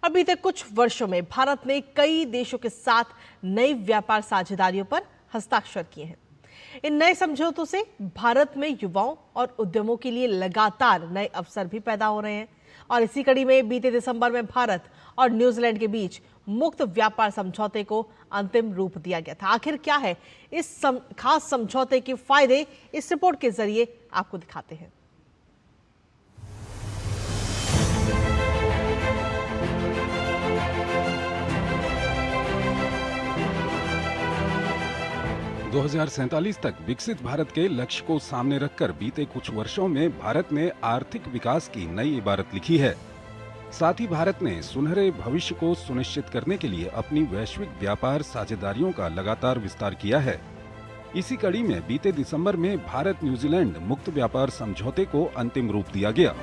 और बीते कुछ वर्षों में भारत ने कई देशों के साथ नई व्यापार साझेदारियों पर हस्ताक्षर किए हैं। इन नए समझौतों से भारत में युवाओं और उद्यमों के लिए लगातार नए अवसर भी पैदा हो रहे हैं। और इसी कड़ी में बीते दिसंबर में भारत और न्यूजीलैंड के बीच मुक्त व्यापार समझौते को अंतिम रूप दिया गया था। आखिर क्या है इस खास समझौते के फायदे, इस रिपोर्ट के जरिए आपको दिखाते हैं। दो 2047 तक विकसित भारत के लक्ष्य को सामने रखकर बीते कुछ वर्षों में भारत ने आर्थिक विकास की नई इबारत लिखी है। साथ ही भारत ने सुनहरे भविष्य को सुनिश्चित करने के लिए अपनी वैश्विक व्यापार साझेदारियों का लगातार विस्तार किया है। इसी कड़ी में बीते दिसंबर में भारत न्यूजीलैंड मुक्त व्यापार समझौते को अंतिम रूप दिया गया।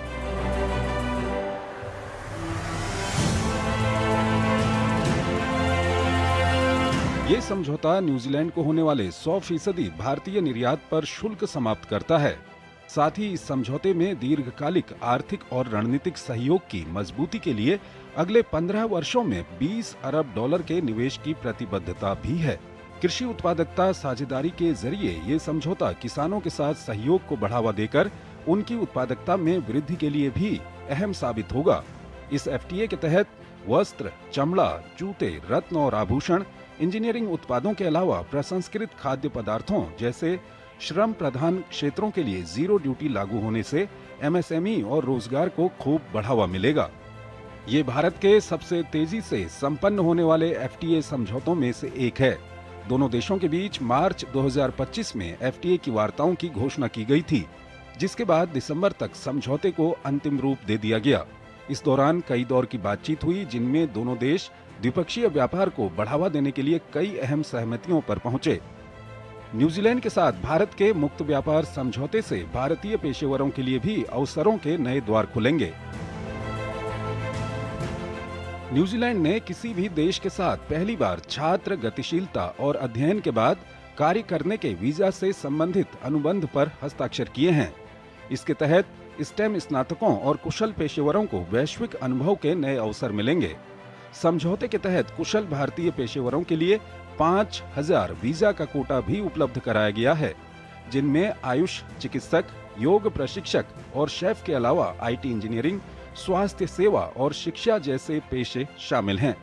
ये समझौता न्यूजीलैंड को होने वाले 100% भारतीय निर्यात पर शुल्क समाप्त करता है। साथ ही इस समझौते में दीर्घकालिक आर्थिक और रणनीतिक सहयोग की मजबूती के लिए अगले 15 वर्षों में $20 अरब के निवेश की प्रतिबद्धता भी है। कृषि उत्पादकता साझेदारी के जरिए ये समझौता किसानों के साथ सहयोग को बढ़ावा देकर उनकी उत्पादकता में वृद्धि के लिए भी अहम साबित होगा। इस FTA के तहत वस्त्र, चमड़ा, जूते, रत्न और आभूषण, इंजीनियरिंग उत्पादों के अलावा प्रसंस्कृत खाद्य पदार्थों जैसे श्रम प्रधान क्षेत्रों के लिए जीरो ड्यूटी लागू होने से MSME और रोजगार को खूब बढ़ावा मिलेगा। ये भारत के सबसे तेजी से संपन्न होने वाले FTA समझौतों में से एक है। दोनों देशों के बीच मार्च 2025 में FTA की वार्ताओं की घोषणा की गई थी, जिसके बाद दिसंबर तक समझौते को अंतिम रूप दे दिया गया। इस दौरान कई दौर की बातचीत हुई, जिनमें दोनों देश द्विपक्षीय व्यापार को बढ़ावा देने के लिए कई अहम सहमतियों पर पहुंचे। न्यूजीलैंड के साथ भारत के मुक्त व्यापार समझौते से भारतीय पेशेवरों के लिए भी अवसरों के नए द्वार खुलेंगे। न्यूजीलैंड ने किसी भी देश के साथ पहली बार छात्र गतिशीलता और अध्ययन के बाद कार्य करने के वीजा से संबंधित अनुबंध पर हस्ताक्षर किए हैं। इसके तहत स्टेम स्नातकों और कुशल पेशेवरों को वैश्विक अनुभव के नए अवसर मिलेंगे। समझौते के तहत कुशल भारतीय पेशेवरों के लिए 5000 वीजा का कोटा भी उपलब्ध कराया गया है, जिनमें आयुष चिकित्सक, योग प्रशिक्षक और शेफ के अलावा IT इंजीनियरिंग, स्वास्थ्य सेवा और शिक्षा जैसे पेशे शामिल हैं।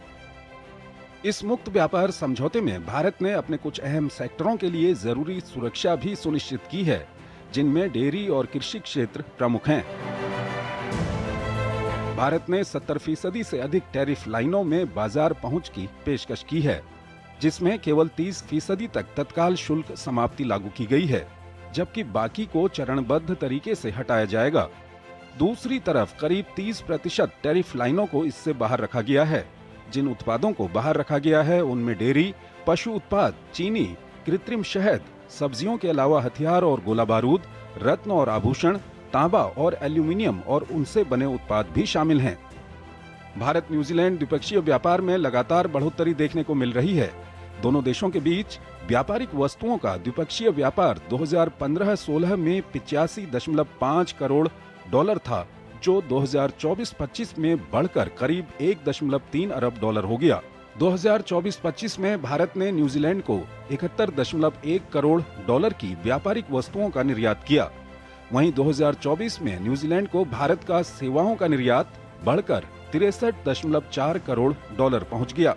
इस मुक्त व्यापार समझौते में भारत ने अपने कुछ अहम सेक्टरों के लिए जरूरी सुरक्षा भी सुनिश्चित की है, जिनमें डेयरी और कृषि क्षेत्र प्रमुख हैं। भारत ने 70% से अधिक टैरिफ लाइनों में बाजार पहुंच की पेशकश की है, जिसमें केवल 30% तक तत्काल शुल्क समाप्ति लागू की गई है, जबकि बाकी को चरणबद्ध तरीके से हटाया जाएगा। दूसरी तरफ करीब 30% टैरिफ लाइनों को इससे बाहर रखा गया है। जिन उत्पादों को बाहर रखा गया है उनमें डेयरी, पशु उत्पाद, चीनी, कृत्रिम शहद, सब्जियों के अलावा हथियार और गोला बारूद, रत्न और आभूषण, तांबा और एल्यूमिनियम और उनसे बने उत्पाद भी शामिल हैं। भारत न्यूजीलैंड द्विपक्षीय व्यापार में लगातार बढ़ोतरी देखने को मिल रही है। दोनों देशों के बीच व्यापारिक वस्तुओं का द्विपक्षीय व्यापार 2015-16 में $85.5 करोड़ था, जो 2024-25 में बढ़कर करीब $1.3 अरब हो गया। 2024-25 में भारत ने न्यूजीलैंड को $71.1 करोड़ की व्यापारिक वस्तुओं का निर्यात किया। वहीं 2024 में न्यूजीलैंड को भारत का सेवाओं का निर्यात बढ़कर $63.4 करोड़ पहुंच गया।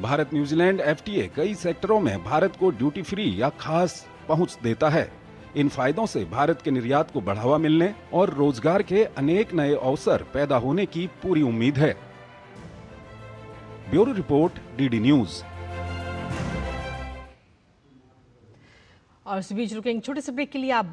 भारत न्यूजीलैंड FTA कई सेक्टरों में भारत को ड्यूटी फ्री या खास पहुंच देता है। इन फायदों से भारत के निर्यात को बढ़ावा मिलने और रोजगार के अनेक नए अवसर पैदा होने की पूरी उम्मीद है। Bureau report, DD news. और इस बीच रुकेंगे छोटे से ब्रेक के लिए। आप